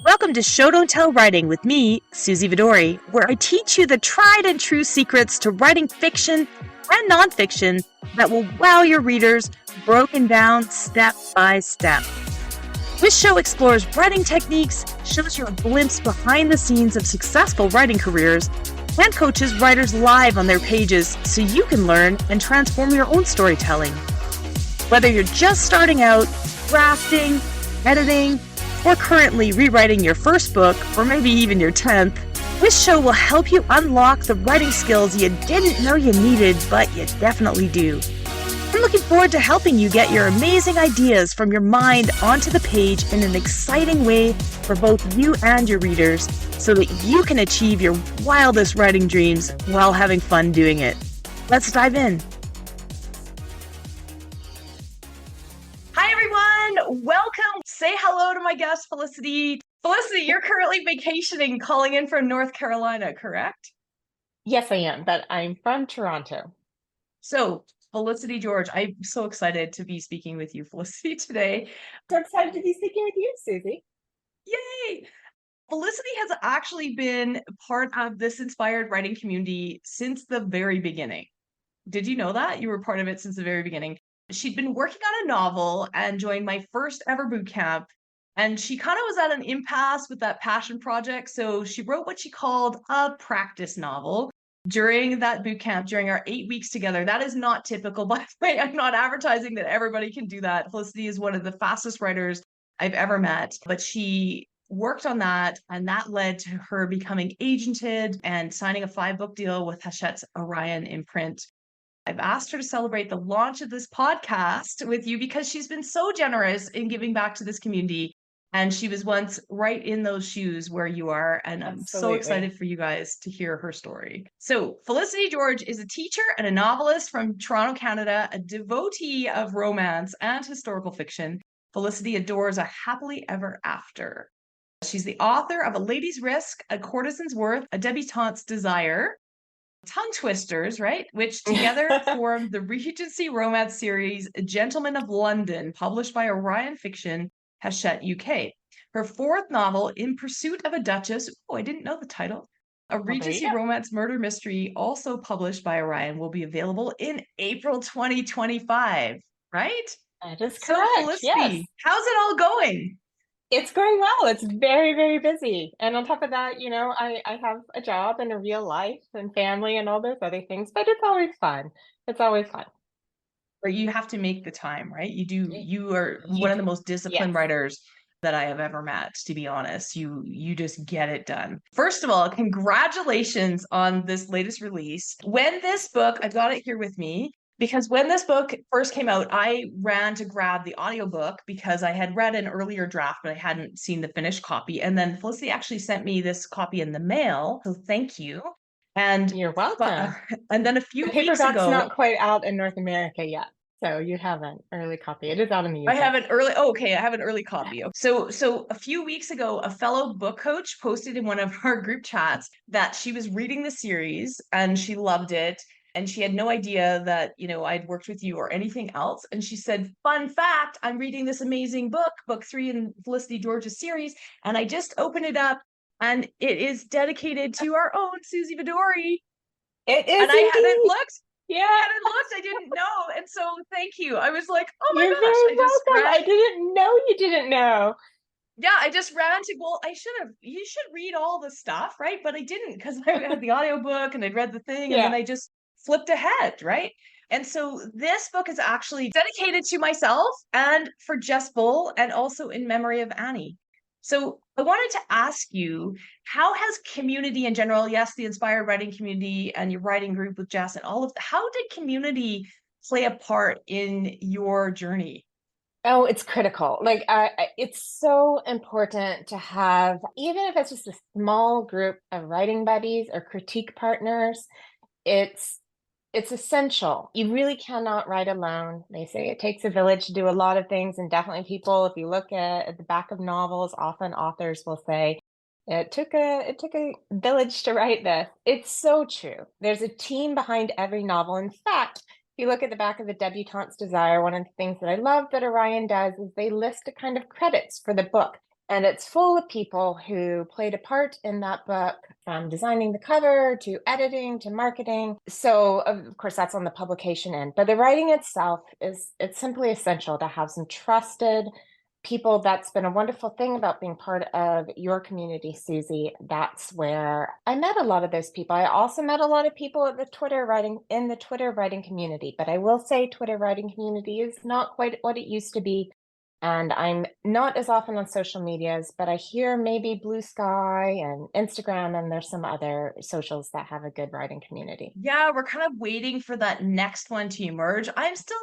Welcome to Show Don't Tell Writing with me, Suzy Vidori, where I teach you the tried and true secrets to writing fiction and nonfiction that will wow your readers, broken down step by step. This show explores writing techniques, shows you a glimpse behind the scenes of successful writing careers, and coaches writers live on their pages so you can learn and transform your own storytelling. Whether you're just starting out, drafting, editing, or currently rewriting your first book, or maybe even your 10th, this show will help you unlock the writing skills you didn't know you needed, but you definitely do. I'm looking forward to helping you get your amazing ideas from your mind onto the page in an exciting way for both you and your readers, so that you can achieve your wildest writing dreams while having fun doing it. Let's dive in. Hi, everyone. Welcome. Say hello to my guest, Felicity. Felicity, you're currently vacationing, calling in from North Carolina, correct? Yes, I am, but I'm from Toronto. So, Felicity George, I'm so excited to be speaking with you, Felicity, today. So excited to be speaking with you, Suzy. Yay! Felicity has actually been part of this inspired writing community since the very beginning. Did you know that? You were part of it since the very beginning. She'd been working on a novel and joined my first ever boot camp. And she kind of was at an impasse with that passion project. So she wrote what she called a practice novel during that boot camp, during our 8 weeks together. That is not typical, by the way. I'm not advertising that everybody can do that. Felicity is one of the fastest writers I've ever met, but she worked on that, and that led to her becoming agented and signing a 5-book deal with Hachette's Orion imprint. I've asked her to celebrate the launch of this podcast with you because she's been so generous in giving back to this community. And she was once right in those shoes where you are. And I'm so excited for you guys to hear her story. So, Felicity George is a teacher and a novelist from Toronto, Canada, a devotee of romance and historical fiction. Felicity adores a happily ever after. She's the author of A Lady's Risk, A Courtesan's Worth, A Debutante's Desire, Tongue Twisters, right? Which together formed the Regency Romance series Gentlemen of London, published by Orion Fiction, Hachette, UK. Her fourth novel, In Pursuit of a Duchess, I didn't know the title, a Regency Romance murder mystery, also published by Orion, will be available in April 2025, right? That is So, correct. Felicity, Yes. how's it all going? It's going well. It's very, very busy. And on top of that, I have a job and a real life and family and all those other things, but it's always fun. It's always fun. Or you have to make the time, right? You are one of the most disciplined Yes. writers that I have ever met, to be honest. You just get it done. First of all, congratulations on this latest release. When this book, I've got it here with me, because when this book first came out, I ran to grab the audiobook because I had read an earlier draft, but I hadn't seen the finished copy. And then Felicity actually sent me this copy in the mail. So thank you. And You're welcome. and then a few The weeks paperback's ago, not quite out in North America yet. So you have an early copy. It is out in the I UK. have an early, oh, okay, I have an early copy. So a few weeks ago, a fellow book coach posted in one of our group chats that she was reading the series and she loved it. And she had no idea that, I'd worked with you or anything else. And she said, fun fact, I'm reading this amazing book, book 3 in Felicity George's series. And I just opened it up and it is dedicated to our own Suzy Vidori. It is And I hadn't indeed. looked. Yeah. I didn't know. And so thank you. I was like, oh my You're gosh, very welcome. I didn't know you didn't know. Yeah, I just ran to, well, you should read all the stuff, right? But I didn't because I had the audiobook and I'd read the thing and then I just flipped ahead, right? And so this book is actually dedicated to myself and for Jess Bull and also in memory of Annie. So I wanted to ask you, how has community in general, yes, the inspired writing community and your writing group with Jess and all of, how did community play a part in your journey? Oh, it's critical. It's so important to have, even if it's just a small group of writing buddies or critique partners, it's essential. You really cannot write alone. They say it takes a village to do a lot of things, and definitely people, if you look at the back of novels, often authors will say, it took a village to write this. It's so true. There's a team behind every novel. In fact, you look at the back of the Debutante's Desire, one of the things that I love that Orion does is they list a kind of credits for the book. And it's full of people who played a part in that book, from designing the cover to editing to marketing. So of course that's on the publication end, but the writing itself it's simply essential to have some trusted people. That's been a wonderful thing about being part of your community, Suzy. That's where I met a lot of those people. I also met a lot of people at the Twitter writing community, but I will say Twitter writing community is not quite what it used to be. And I'm not as often on social medias, but I hear maybe Blue Sky and Instagram, and there's some other socials that have a good writing community. Yeah, we're kind of waiting for that next one to emerge. I'm still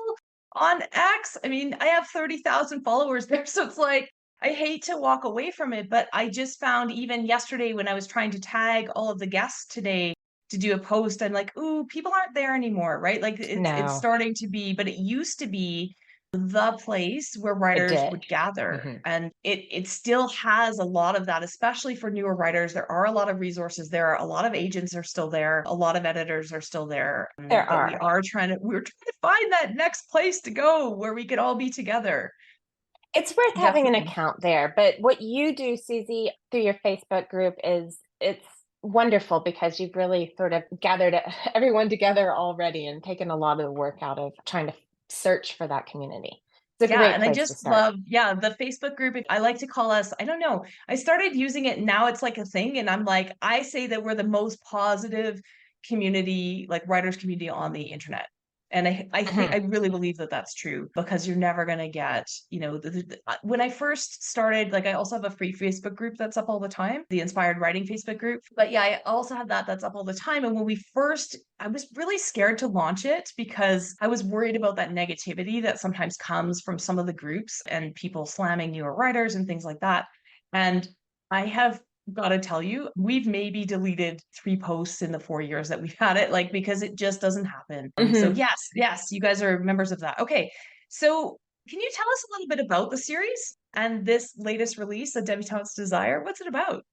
on X. I mean, I have 30,000 followers there, so it's like I hate to walk away from it, but I just found even yesterday when I was trying to tag all of the guests today to do a post, I'm like, ooh, people aren't there anymore, right? Like it's No, starting to be, but it used to be the place where it writers did. would gather, Hmm. and it still has a lot of that, especially for newer writers. There are a lot of resources there, a lot of agents are still there, a lot of editors are still there, There but are. we're trying to find that next place to go where we could all be together. It's worth having an Definitely. account there, but what you do, Suzy, through your Facebook group is it's wonderful because you've really sort of gathered everyone together already and taken a lot of the work out of trying to search for that community. It's a Yeah, great and I place to just start. love, yeah, the Facebook group. I like to call us, I don't know, I started using it, now it's like a thing. And I'm like, I say that we're the most positive community, like writers community on the internet. And I think I Mhm. really believe that that's true, because you're never going to get, when I first started, like I also have a free Facebook group that's up all the time, the Inspired Writing Facebook group. But yeah, I also have that's up all the time. And when we first, I was really scared to launch it because I was worried about that negativity that sometimes comes from some of the groups and people slamming newer writers and things like that. And I have got to tell you, we've maybe deleted 3 posts in the 4 years that we've had it, like, because it just doesn't happen. So Mhm. yes, you guys are members of that. Okay. So can you tell us a little bit about the series and this latest release, The Debutante's Desire? What's it about?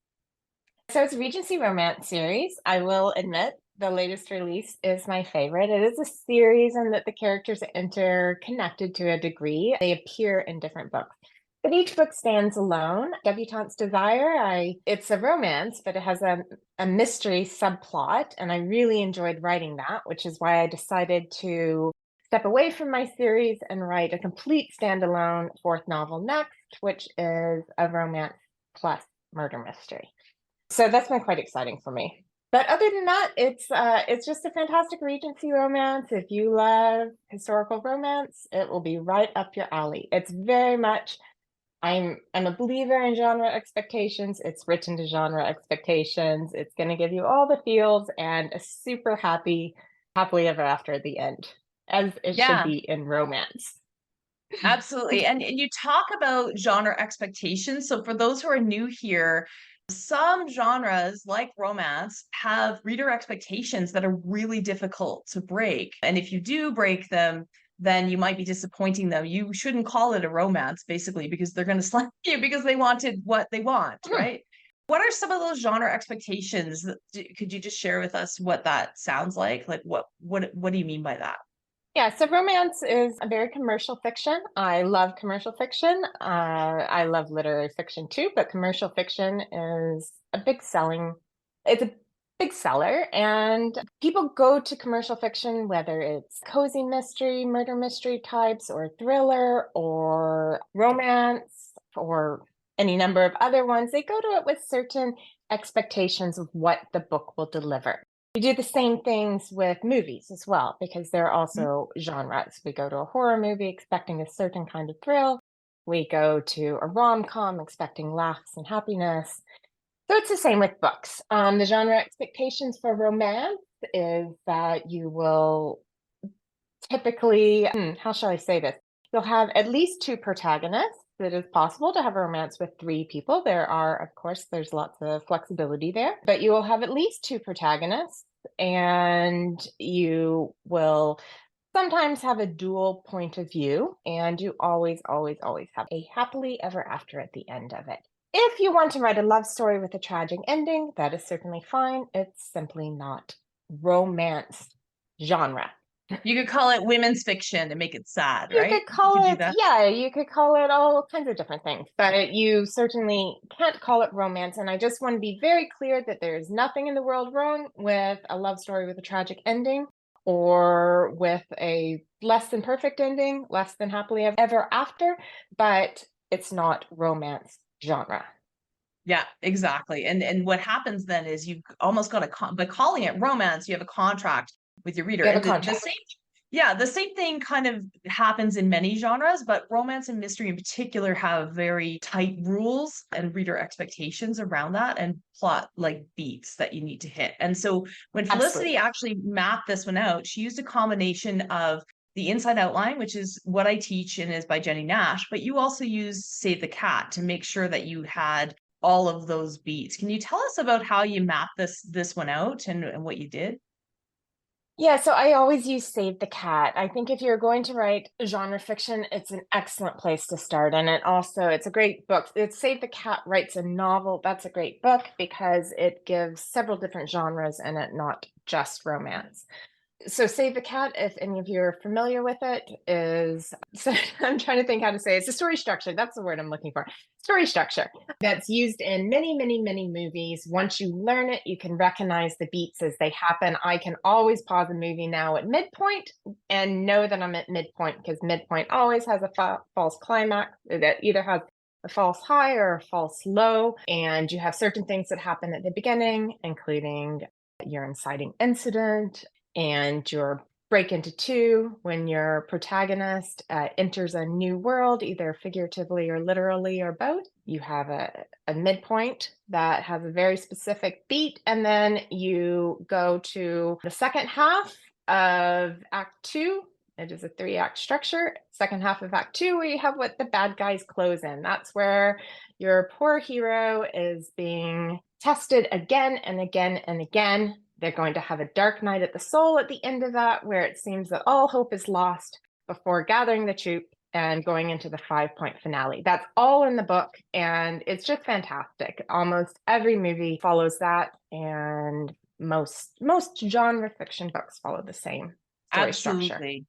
So it's a Regency Romance series. I will admit the latest release is my favorite. It is a series and that the characters are interconnected to a degree. They appear in different books. But each book stands alone. Debutante's Desire, it's a romance, but it has a mystery subplot, and I really enjoyed writing that, which is why I decided to step away from my series and write a complete standalone fourth novel next, which is a romance plus murder mystery. So that's been quite exciting for me. But other than that, it's just a fantastic Regency romance. If you love historical romance, it will be right up your alley. It's very much I'm a believer in genre expectations. It's written to genre expectations. It's going to give you all the feels and a super happily ever after at the end, as it should Yeah, be in romance. absolutely. And you talk about genre expectations. So for those who are new here, some genres like romance have reader expectations that are really difficult to break. And if you do break them, then you might be disappointing them. You shouldn't call it a romance, basically, because they're going to slap you because they wanted what they want, Mhm. right? What are some of those genre expectations? Could you just share with us what that sounds like? Like what do you mean by that? Yeah, so romance is a very commercial fiction. I love commercial fiction. I love literary fiction too, but commercial fiction is it's a big seller. And people go to commercial fiction, whether it's cozy mystery, murder mystery types, or thriller, or romance, or any number of other ones. They go to it with certain expectations of what the book will deliver. We do the same things with movies as well, because they're also genres. We go to a horror movie expecting a certain kind of thrill. We go to a rom-com expecting laughs and happiness. So it's the same with books. The genre expectations for romance is that you will typically, how shall I say this? You'll have at least two protagonists. It is possible to have a romance with three people. Of course, there's lots of flexibility there, but you will have at least two protagonists, and you will sometimes have a dual point of view, and you always, always, always have a happily ever after at the end of it. If you want to write a love story with a tragic ending, that is certainly fine. It's simply not romance genre. You could call it women's fiction and make it sad, You right? could You could call do it, that. yeah, you could call it all kinds of different things, but you certainly can't call it romance. And I just want to be very clear that there is nothing in the world wrong with a love story with a tragic ending or with a less than perfect ending, less than happily ever after, but it's not romance genre. Yeah, exactly. And what happens then is you've almost got by calling it romance, you have a contract with your reader. You have a And the contract. same, yeah, the same thing kind of happens in many genres, but romance and mystery in particular have very tight rules and reader expectations around that and plot like beats that you need to hit. And so when Felicity Absolutely. actually mapped this one out, she used a combination of the inside outline, which is what I teach and is by Jenny Nash, but you also use Save the Cat to make sure that you had all of those beats. Can you tell us about how you mapped this one out and what you did? Yeah, so I always use Save the Cat. I think if you're going to write genre fiction, it's an excellent place to start. And it's a great book. It's Save the Cat Writes a Novel. That's a great book because it gives several different genres in it, not just romance. So Save the Cat, if any of you are familiar with it, is so I'm trying to think how to say it. It's a story structure. That's the word I'm looking for. Story structure that's used in many, many, many movies. Once you learn it, you can recognize the beats as they happen. I can always pause a movie now at midpoint and know that I'm at midpoint because midpoint always has a false climax that either has a false high or a false low. And you have certain things that happen at the beginning, including your inciting incident and your break into two when your protagonist enters a new world, either figuratively or literally or both. You have a midpoint that has a very specific beat, and then you go to the second half of Act Two. It is a 3-act structure. Second half of Act Two, where you have what the bad guys close in. That's where your poor hero is being tested again and again and again. They're going to have a dark night at the soul at the end of that, where it seems that all hope is lost before gathering the troop and going into the 5-point finale. That's all in the book, and it's just fantastic. Almost every movie follows that, and most genre fiction books follow the same story structure. Absolutely.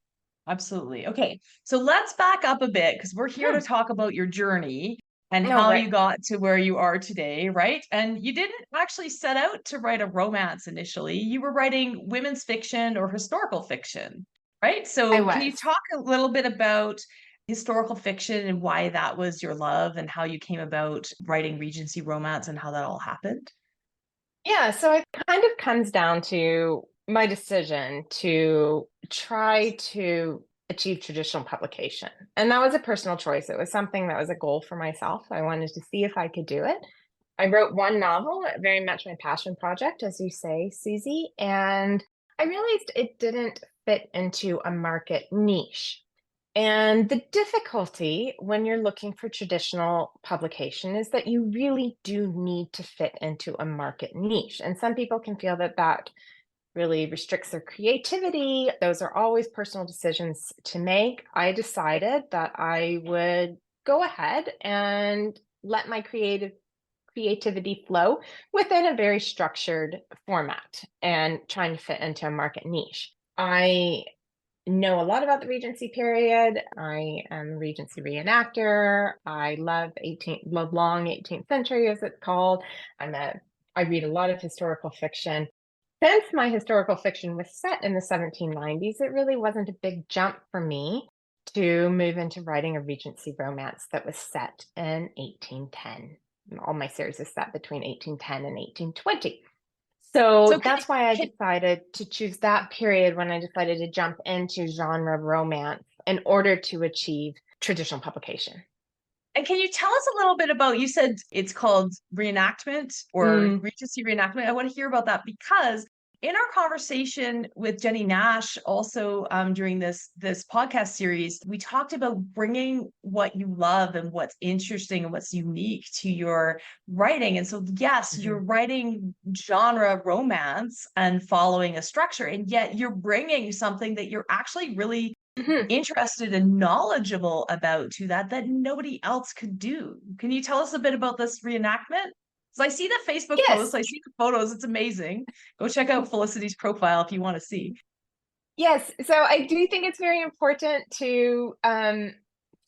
Absolutely. Okay. So let's back up a bit because we're here to Hmm. talk about your journey and No, how right. you got to where you are today, right? And you didn't actually set out to write a romance initially. You were writing women's fiction or historical fiction, right? I So can you was. talk a little bit about historical fiction and why that was your love and how you came about writing Regency Romance and how that all happened? Yeah, so it kind of comes down to my decision to try to achieve traditional publication. And that was a personal choice. It was something that was a goal for myself. I wanted to see if I could do it. I wrote one novel, very much my passion project, as you say, Suzy, and I realized it didn't fit into a market niche. And the difficulty when you're looking for traditional publication is that you really do need to fit into a market niche. And some people can feel that that really restricts their creativity. Those are always personal decisions to make. I decided that I would go ahead and let my creativity flow within a very structured format and trying to fit into a market niche. I know a lot about the Regency period. I am a Regency reenactor. I love long 18th century, as it's called. I read a lot of historical fiction. Since my historical fiction was set in the 1790s, it really wasn't a big jump for me to move into writing a Regency romance that was set in 1810. All my series is set between 1810 and 1820. So So that's why I decided to choose that period when I decided to jump into genre romance in order to achieve traditional publication. and can you tell us a little bit about, you said it's called reenactment or Mm, Regency reenactment. I want to hear about that because in our conversation with Jenny Nash, also during this podcast series, we talked about bringing what you love and what's interesting and what's unique to your writing. And so, yes, you're mhm, writing genre romance and following a structure, and yet you're bringing something that you're actually really mhm. interested and knowledgeable about to that nobody else could do. Can you tell us a bit about this reenactment? Because I see the Facebook posts, Yes. I see the photos, it's amazing. Go check out Felicity's profile if you want to see. Yes, so I do think it's very important to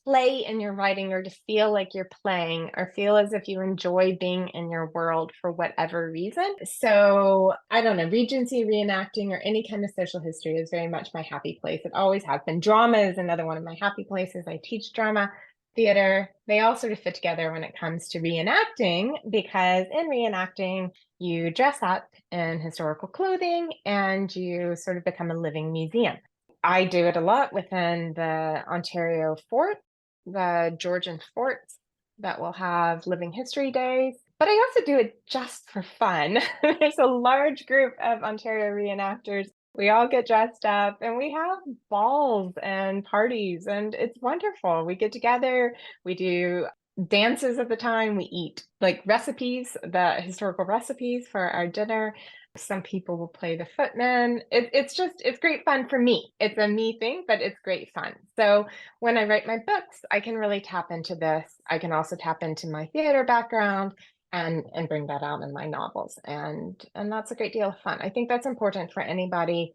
play in your writing, or to feel like you're playing, or feel as if you enjoy being in your world for whatever reason. So I don't know, Regency reenacting or any kind of social history is very much my happy place. It always has been. Drama is another one of my happy places. I teach drama, theater. They all sort of fit together when it comes to reenacting, because in reenacting, you dress up in historical clothing and you sort of become a living museum. I do it a lot within the Ontario fort, the Georgian forts that will have living history days. But I also do it just for fun. There's a large group of Ontario reenactors. We all get dressed up and we have balls and parties, and it's wonderful. We get together, we do dances at the time, we eat like recipes, the historical recipes for our dinner. Some people will play the footmen. It's great fun for me. It's a me thing, but it's great fun. So when I write my books, I can really tap into this. I can also tap into my theater background and bring that out in my novels. And that's a great deal of fun. I think that's important for anybody.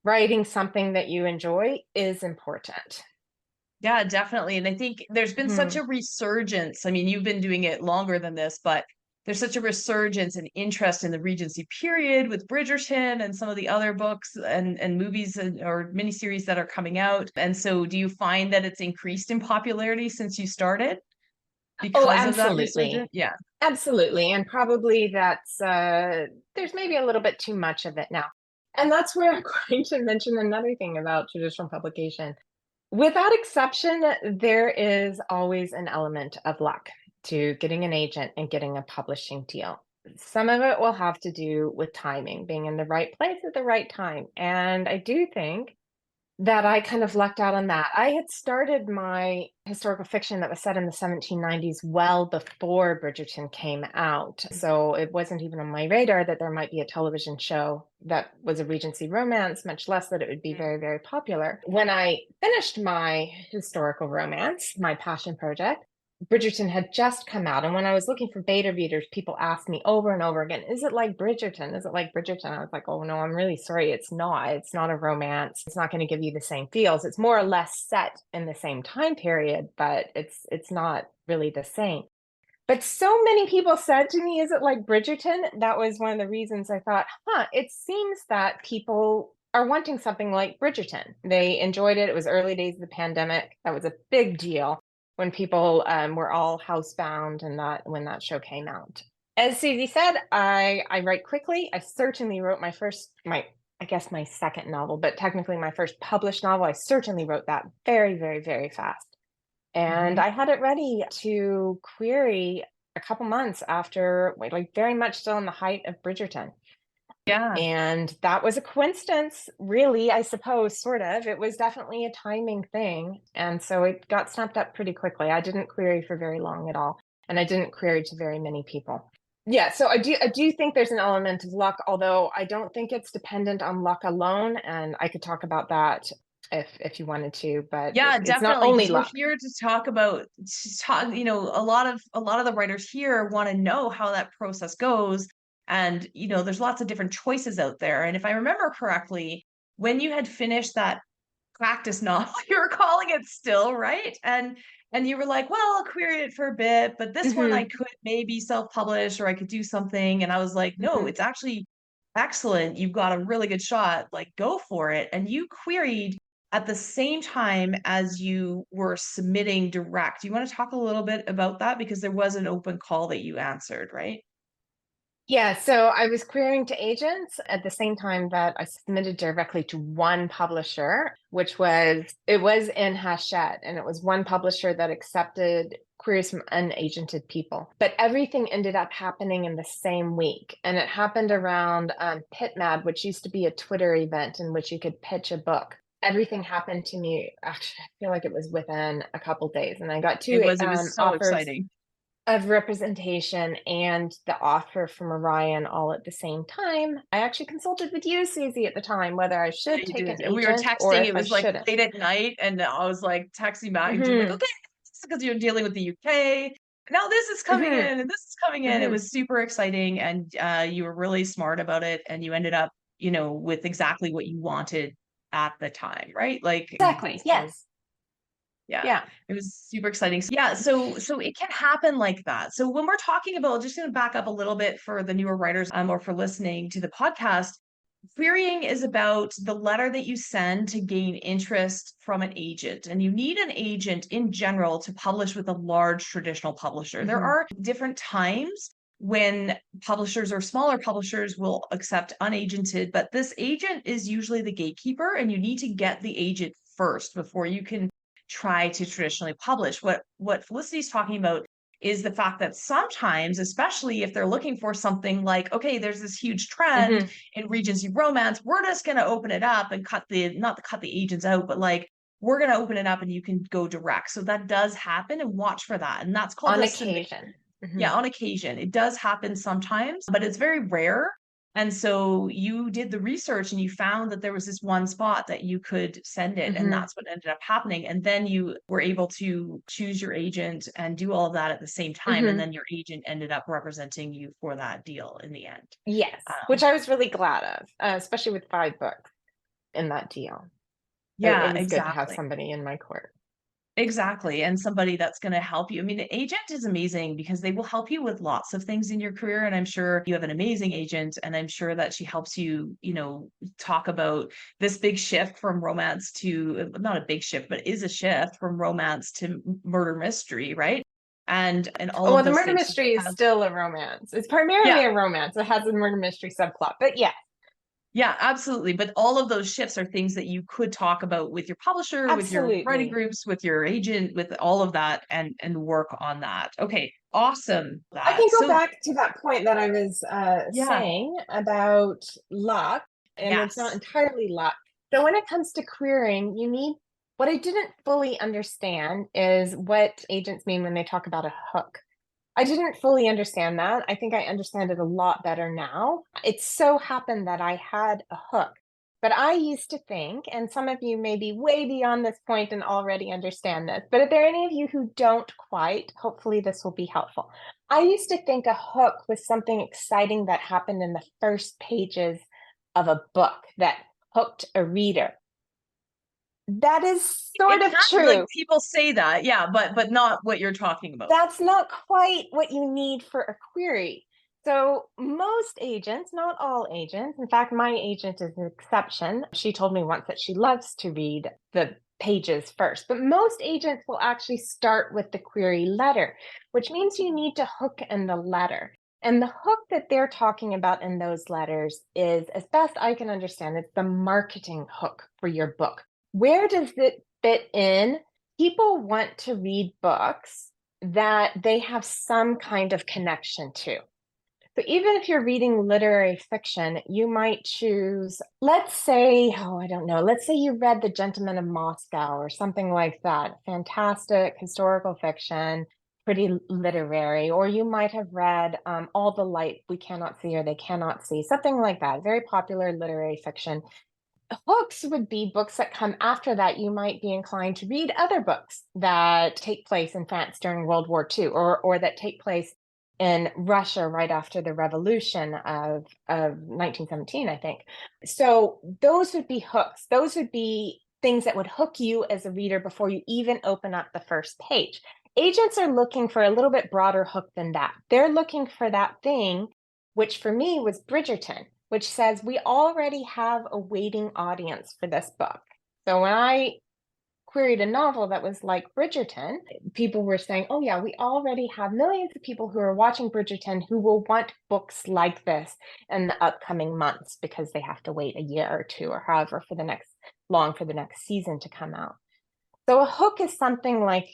Writing something that you enjoy is important. Yeah, definitely. And I think there's been such Mhm. a resurgence. I mean, you've been doing it longer than this, but there's such a resurgence and interest in the Regency period with Bridgerton and some of the other books and movies or miniseries that are coming out. And so do you find that it's increased in popularity since you started Oh, because of that resurgence? absolutely. Yeah. Absolutely. And probably there's maybe a little bit too much of it now. And that's where I'm going to mention another thing about traditional publication. Without exception, there is always an element of luck to getting an agent and getting a publishing deal. Some of it will have to do with timing, being in the right place at the right time. And I do think that I kind of lucked out on that. I had started my historical fiction that was set in the 1790s well before Bridgerton came out. So it wasn't even on my radar that there might be a television show that was a Regency romance, much less that it would be very, very popular. When I finished my historical romance, my passion project, Bridgerton had just come out. And when I was looking for beta readers, people asked me over and over again, is it like Bridgerton? Is it like Bridgerton? I was like, oh no, I'm really sorry. It's not. It's not a romance. It's not going to give you the same feels. It's more or less set in the same time period, but it's not really the same. But so many people said to me, is it like Bridgerton? That was one of the reasons I thought, it seems that people are wanting something like Bridgerton. They enjoyed it. It was early days of the pandemic. That was a big deal when people were all housebound, and that when that show came out. As Suzy said, I write quickly. I certainly wrote my I guess my second novel, but technically my first published novel. I certainly wrote that very, very, very fast. And Mhm. I had it ready to query a couple months after, like very much still in the height of Bridgerton. Yeah. And that was a coincidence, really, I suppose, sort of. It was definitely a timing thing. And so it got snapped up pretty quickly. I didn't query for very long at all. And I didn't query to very many people. Yeah, so I do think there's an element of luck, although I don't think it's dependent on luck alone. And I could talk about that if you wanted to, but Yeah, it's not definitely, only because we're luck. here to talk about to talk, a lot of the writers here want to know how that process goes. And, there's lots of different choices out there. And if I remember correctly, when you had finished that practice novel, you were calling it still, right? And you were like, well, I'll query it for a bit, but this one I Hmm. could maybe self-publish or I could do something. And I was like, no, Hmm. it's actually excellent. You've got a really good shot. Like, go for it. And you queried at the same time as you were submitting direct. Do you want to talk a little bit about that? Because there was an open call that you answered, right? Yeah, so I was querying to agents at the same time that I submitted directly to one publisher, which was in Hachette, and it was one publisher that accepted queries from unagented people. But everything ended up happening in the same week, and it happened around PitMad, which used to be a Twitter event in which you could pitch a book. Everything happened to me. Actually, I feel like it was within a couple days, and I got two It was so offers exciting. of representation and the offer from Orion all at the same time. I actually consulted with you, Suzy, at the time, whether I Yeah, should you take did. an And we were agent or texting. if It I was like shouldn't. late at night, and I was like texting back and you like, Hmm. okay, because you're dealing with the UK. Now this is coming Hmm. in, and this is coming in. It Hmm. was super exciting, and you were really smart about it, and you ended up, with exactly what you wanted at the time, right? Like, Exactly. so Yes. yeah, Yeah. it was super exciting. Yeah, so it can happen like that. So when we're talking about, just going to back up a little bit for the newer writers, or for listening to the podcast, querying is about the letter that you send to gain interest from an agent. And you need an agent in general to publish with a large traditional publisher. There Mm-hmm. are different times when publishers or smaller publishers will accept unagented, but this agent is usually the gatekeeper, and you need to get the agent first before you can try to traditionally publish. What Felicity's talking about is the fact that sometimes, especially if they're looking for something like, okay, there's this huge trend Mm-hmm. in Regency Romance, we're just going to open it up and not to cut the agents out, but like, we're going to open it up and you can go direct. So that does happen, and watch for that. And that's called On a occasion. Mm-hmm. yeah, on occasion. It does happen sometimes, but it's very rare. And so you did the research and you found that there was this one spot that you could send it, and Mm-hmm. that's what ended up happening. And then you were able to choose your agent and do all of that at the same time. And Mm-hmm. then your agent ended up representing you for that deal in the end. Yes, which Um, I was really glad of, especially with 5 books in that deal. It yeah, was good to have exactly. somebody in my court. Exactly. And somebody that's going to help you. I mean, an agent is amazing because they will help you with lots of things in your career. And I'm sure you have an amazing agent. And I'm sure that she helps you, talk about this big shift from romance to, not a big shift, but is a shift from romance to murder mystery, right? And all Oh, of well, the those murder things. mystery is Have, still a romance. It's primarily yeah, a romance. It has a murder mystery subplot, but yeah, yeah, absolutely. But all of those shifts are things that you could talk about with your publisher, with your writing absolutely. groups, with your agent, with all of that, and work on that. Okay, awesome. I can That. go So back to that point that I was yeah, saying about luck, and it's not yes. entirely luck. So when it comes to querying, you need what I didn't fully understand is what agents mean when they talk about a hook. I didn't fully understand that. I think I understand it a lot better now. It so happened that I had a hook, but I used to think, and some of you may be way beyond this point and already understand this, but if there are any of you who don't quite, hopefully this will be helpful. I used to think a hook was something exciting that happened in the first pages of a book that hooked a reader. That is It sort of can, like, true. people say that, yeah, but not what you're talking about. That's not quite what you need for a query. So most agents, not all agents, in fact, my agent is an exception. She told me once that she loves to read the pages first, but most agents will actually start with the query letter, which means you need to hook in the letter. And the hook that they're talking about in those letters is, as best I can understand, it's the marketing hook for your book. Where does it fit in? People want to read books that they have some kind of connection to. So even if you're reading literary fiction, you might choose, let's say, oh, I don't know, let's say you read The Gentleman of Moscow or something like that, fantastic historical fiction, pretty literary, or you might have read All the Light We Cannot See or They Cannot See, something like that, very popular literary fiction. Books would be books that come after that. You might be inclined to read other books that take place in France during World War II, or that take place in Russia right after the revolution of 1917, I think. So those would be hooks. Those would be things that would hook you as a reader before you even open up the first page. Agents are looking for a little bit broader hook than that. They're looking for that thing, which for me was Bridgerton, which says we already have a waiting audience for this book. So when I queried a novel that was like Bridgerton, people were saying, oh, yeah, we already have millions of people who are watching Bridgerton who will want books like this in the upcoming months because they have to wait a year or two or however for the next season to come out. So a hook is something like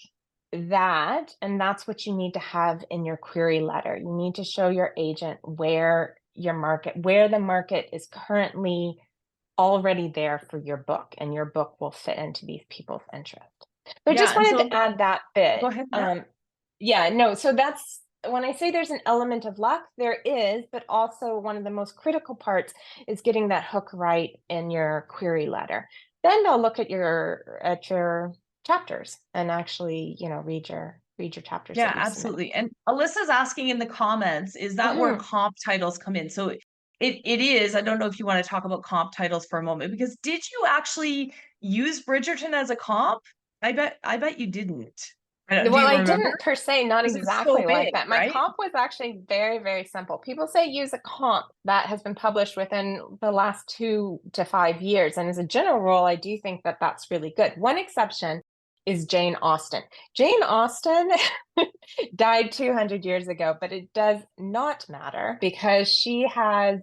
that, and that's what you need to have in your query letter. You need to show your agent where the market is currently already there for your book, and your book will fit into these people's interest. So I Yeah, just and wanted so to add that bit. go ahead. Yeah. Yeah, no, so that's when I say there's an element of luck, there is, but also one of the most critical parts is getting that hook right in your query letter. Then they'll look at your chapters and actually, read your chapters Yeah, that you submit. absolutely. And Alyssa's asking in the comments, is that where Mhm. comp titles come in? So It is. I don't know if you want to talk about comp titles for a moment, because did you actually use Bridgerton as a comp? I bet you didn't. Do Well, you I remember? didn't per se, not Because it's so exactly like big, that. My right? comp was actually very, very simple. People say use a comp that has been published within the last 2 to 5 years. And as a general rule, I do think that that's really good. One exception is Jane Austen. Jane Austen died 200 years ago, but it does not matter because she has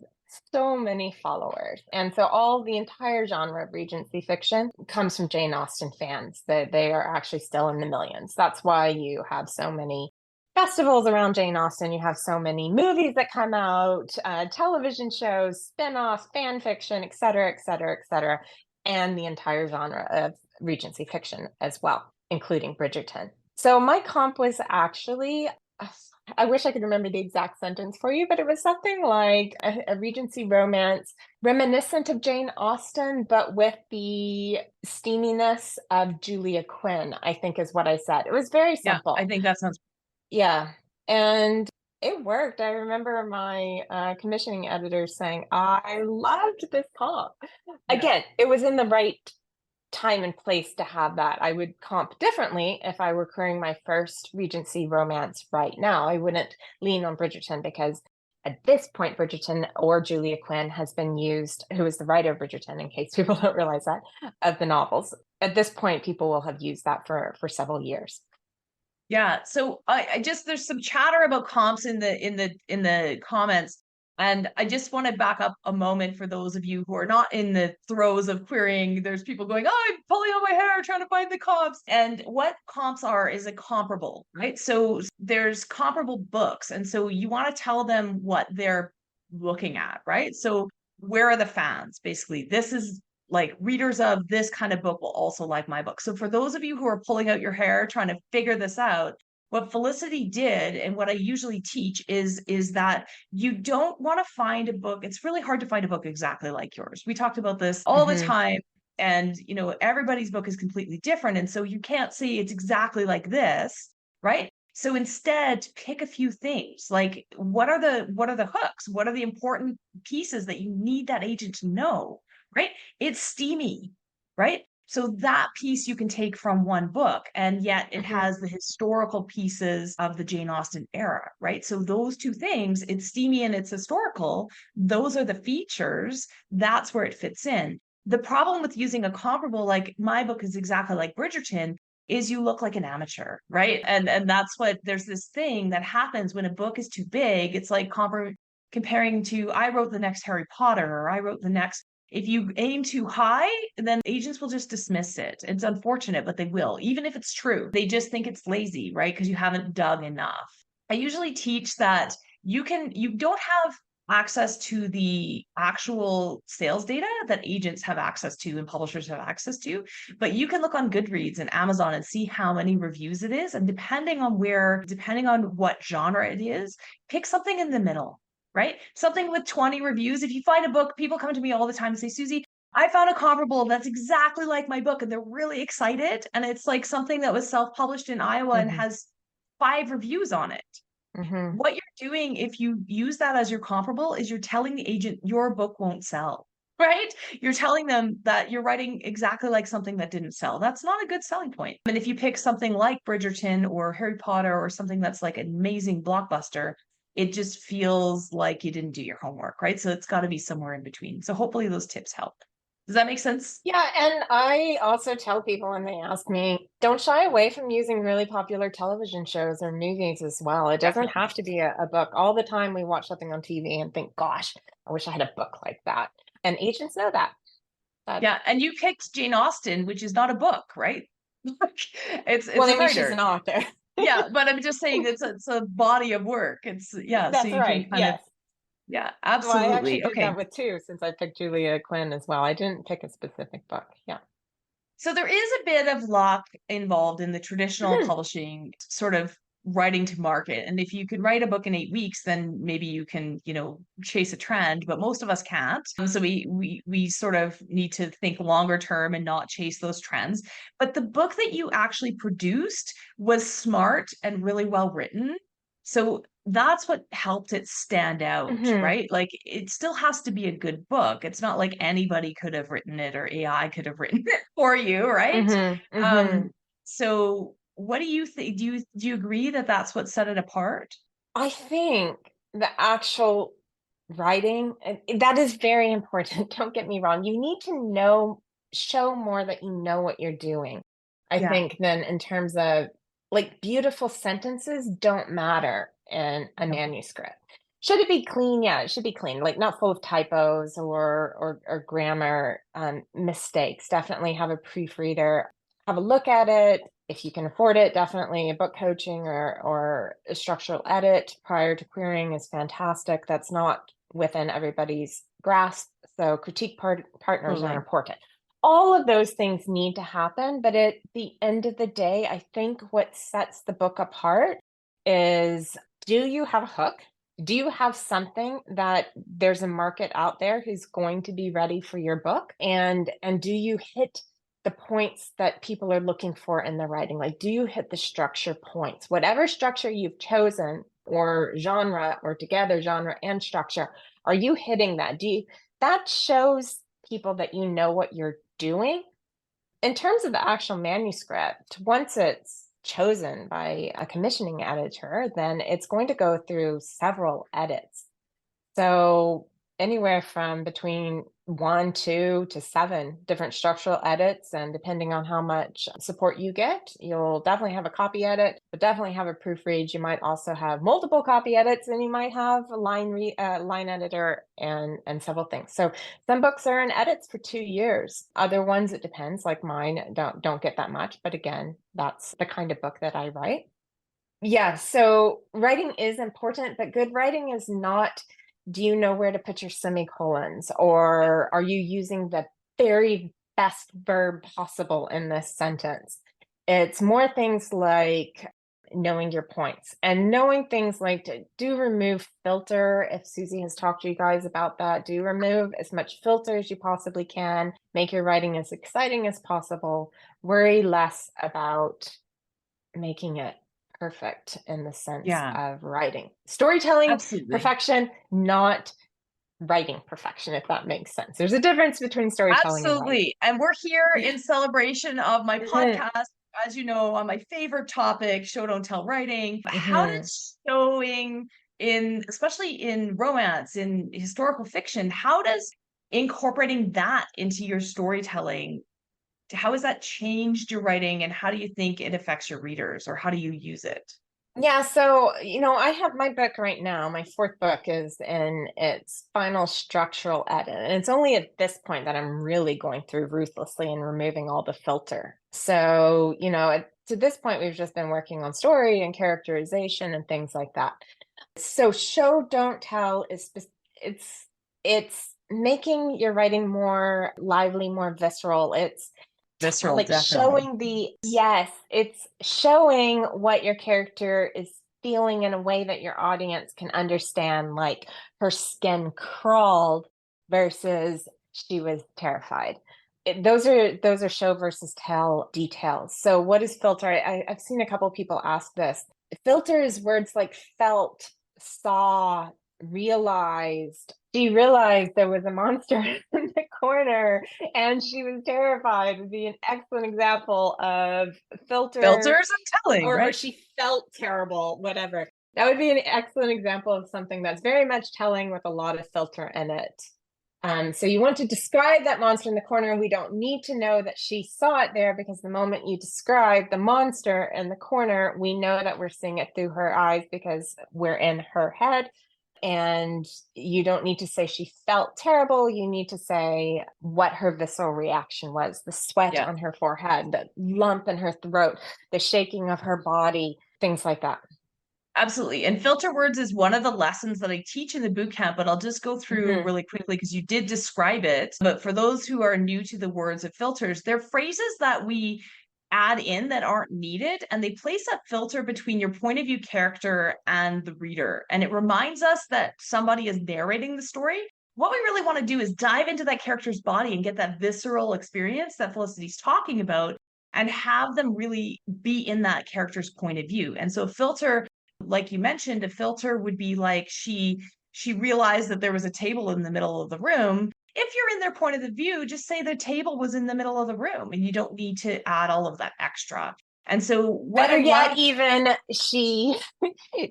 so many followers. And so all the entire genre of Regency fiction comes from Jane Austen fans. They are actually still in the millions. That's why you have so many festivals around Jane Austen. You have so many movies that come out, television shows, spin-offs, fan fiction, et cetera, et cetera, et cetera, and the entire genre of Regency fiction as well, including Bridgerton. So my comp was actually, I wish I could remember the exact sentence for you, but it was something like a Regency romance reminiscent of Jane Austen, but with the steaminess of Julia Quinn, I think is what I said. It was very Yeah, I simple. think that sounds. Yeah. And it worked. I remember my commissioning editor saying, I loved this comp. Yeah. Again, it was in the right time and place to have that. I would comp differently if I were querying my first Regency romance right now. I wouldn't lean on Bridgerton because at this point, Bridgerton or Julia Quinn has been used, who is the writer of Bridgerton, in case people don't realize that, of the novels. At this point, people will have used that for several years. Yeah. So I just, there's some chatter about comps in the comments. And I just want to back up a moment for those of you who are not in the throes of querying. There's people going, oh, I'm pulling out my hair trying to find the comps. And what comps are is a comparable, right? So there's comparable books. And so you want to tell them what they're looking at, right? So where are the fans? Basically, this is like readers of this kind of book will also like my book. So for those of you who are pulling out your hair trying to figure this out, what Felicity did and what I usually teach is that you don't want to find a book. It's really hard to find a book exactly like yours. We talked about this all the Mm-hmm. time. And everybody's book is completely different. And so you can't say it's exactly like this, right? So instead, pick a few things. Like what are the hooks? What are the important pieces that you need that agent to know? Right? It's steamy, right? So that piece you can take from one book, and yet it Mm-hmm. has the historical pieces of the Jane Austen era, right? So those two things, it's steamy and it's historical. Those are the features. That's where it fits in. The problem with using a comparable, like my book is exactly like Bridgerton, is you look like an amateur, right? And that's what there's this thing that happens when a book is too big. It's like comparing to I wrote the next Harry Potter or I wrote the next. If you aim too high, then agents will just dismiss it. It's unfortunate, but they will, even if it's true. They just think it's lazy, right? Because you haven't dug enough. I usually teach that you don't have access to the actual sales data that agents have access to and publishers have access to, but you can look on Goodreads and Amazon and see how many reviews it is. And depending on what genre it is, pick something in the middle, right? Something with 20 reviews. If you find a book, people come to me all the time and say, Suzy, I found a comparable that's exactly like my book. And they're really excited. And it's like something that was self published in Iowa and Mm-hmm. has 5 reviews on it. Mm-hmm. What you're doing, if you use that as your comparable, is you're telling the agent your book won't sell, right? You're telling them that you're writing exactly like something that didn't sell. That's not a good selling point. And if you pick something like Bridgerton or Harry Potter or something that's like an amazing blockbuster, it just feels like you didn't do your homework, right? So it's got to be somewhere in between. So hopefully those tips help. Does that make sense? Yeah, and I also tell people when they ask me, don't shy away from using really popular television shows or movies as well. It doesn't Definitely. have to be a book. All the time we watch something on TV and think, gosh, I wish I had a book like that. And agents know that. That Yeah. And you picked Jane Austen, which is not a book, right? well, It's a I mean, she's writer. an author. Yeah, but I'm just saying it's a body of work. It's yeah, so That's you can right. kind of Yes. yeah, Well, I actually absolutely. did Okay. that with two since I picked Julia Quinn as well. I didn't pick a specific book. Yeah. So there is a bit of luck involved in the traditional Mhm. publishing sort of writing to market. And if you can write a book in 8 weeks, then maybe you can, chase a trend, but most of us can't. So we sort of need to think longer term and not chase those trends. But the book that you actually produced was smart and really well written. So that's what helped it stand out, Hmm. right? Like it still has to be a good book. It's not like anybody could have written it or AI could have written it for you, right? Hmm. Hmm. Um, so what do you think? Do you agree that that's what set it apart? I think the actual writing, and that is very important. Don't get me wrong. You need to know, show more that you know what you're doing. I Yeah, think then in terms of like beautiful sentences don't matter in a no, manuscript. Should it be clean? Yeah, it should be clean, like not full of typos or grammar mistakes. Definitely have a proofreader have a look at it. If you can afford it, definitely a book coaching or a structural edit prior to querying is fantastic. That's not within everybody's grasp. So partners are totally. important. All of those things need to happen, but at the end of the day, I think what sets the book apart is, do you have a hook? Do you have something that there's a market out there who's going to be ready for your book? And do you hit the points that people are looking for in the writing? Like, do you hit the structure points? Whatever structure you've chosen, or genre, or together genre and structure, are you hitting that? That shows people that you know what you're doing. In terms of the actual manuscript, once it's chosen by a commissioning editor, then it's going to go through several edits. So anywhere from between 1, 2 to 7 different structural edits, and depending on how much support you get, you'll definitely have a copy edit, but definitely have a proofread. You might also have multiple copy edits, and you might have a line editor and several things. So some books are in edits for 2 years. Other ones, it depends. Like mine, don't get that much, but again, that's the kind of book that I write. Yeah, so writing is important, but good writing is not, do you know where to put your semicolons, or are you using the very best verb possible in this sentence? It's more things like knowing your points and knowing things like do remove filter. If Suzy has talked to you guys about that, do remove as much filter as you possibly can. Make your writing as exciting as possible. Worry less about making it perfect in the sense Yeah, of writing. Storytelling absolutely. perfection, not writing perfection, if that makes sense. There's a difference between storytelling and writing. Absolutely. And we're here in celebration of my Mhm, podcast, as you know, on my favorite topic, show don't tell writing. How did mhm. showing in, especially in romance, in historical fiction, how does incorporating that into your storytelling, how has that changed your writing and how do you think it affects your readers or how do you use it? Yeah, so I have my book right now. My fourth book is in its final structural edit. And it's only at this point that I'm really going through ruthlessly and removing all the filter. So, to this point, we've just been working on story and characterization and things like that. So show don't tell is it's making your writing more lively, more visceral. It's Visceral, like definitely. showing yes, it's showing what your character is feeling in a way that your audience can understand, like her skin crawled versus she was terrified. Those are show versus tell details. So what is filter? I've seen a couple people ask this. Filter is words like felt, saw, realized. She realized there was a monster in the corner and she was terrified would be an excellent example of filter, Filters and telling, or right? she felt terrible, whatever. That would be an excellent example of something that's very much telling with a lot of filter in it. So you want to describe that monster in the corner. We don't need to know that she saw it there, because the moment you describe the monster in the corner, we know that we're seeing it through her eyes because we're in her head. And you don't need to say she felt terrible. You need to say what her visceral reaction was: the sweat Yeah. on her forehead, the lump in her throat, the shaking of her body, things like that. Absolutely. And filter words is one of the lessons that I teach in the boot camp, but I'll just go through Mm-hmm. really quickly because you did describe it. But for those who are new to the words of filters, they're phrases that we add in that aren't needed, and they place that filter between your point of view character and the reader. And it reminds us that somebody is narrating the story. What we really want to do is dive into that character's body and get that visceral experience that Felicity's talking about and have them really be in that character's point of view. And so filter Like you mentioned, a filter would be like she realized that there was a table in the middle of the room. If you're in their point of the view, just say the table was in the middle of the room and you don't need to add all of that extra. And so what I Better yet, love, even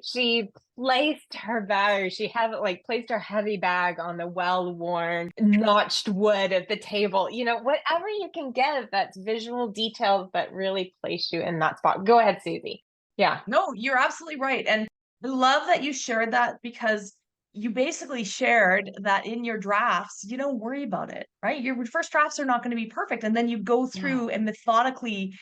she placed her bag, she had like placed her heavy bag on the well-worn notched wood of the table. You know, whatever you can get that's visual details that really place you in that spot. Go ahead, Suzy. Yeah. no, you're absolutely right. And I love that you shared that because you basically shared that in your drafts, you don't worry about it, right? Your first drafts are not going to be perfect. And then you go No. through and methodically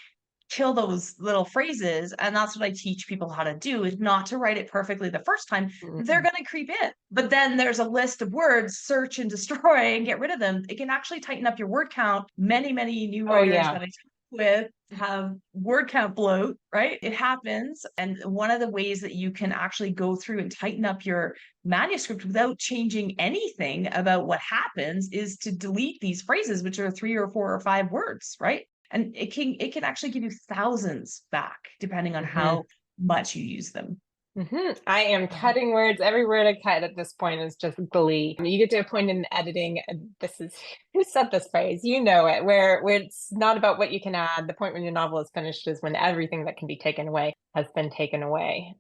kill those little phrases. And that's what I teach people how to do, is not to write it perfectly the first time. They're Mm-mm. going to creep in. But then there's a list of words: search and destroy and get rid of them. It can actually tighten up your word count. Many new Oh writers yeah. that I talk with have word count bloat, right? It happens. And one of the ways that you can actually go through and tighten up your manuscript without changing anything about what happens is to delete these phrases, which are 3 or 4 or 5 words, right? And it can actually give you thousands back depending on Mm-hmm. how much you use them. I am cutting words. Every word I cut at this point is just glee. You get to a point in editing, and this is who said this phrase? You know it, where it's not about what you can add. The point when your novel is finished is when everything that can be taken away has been taken away.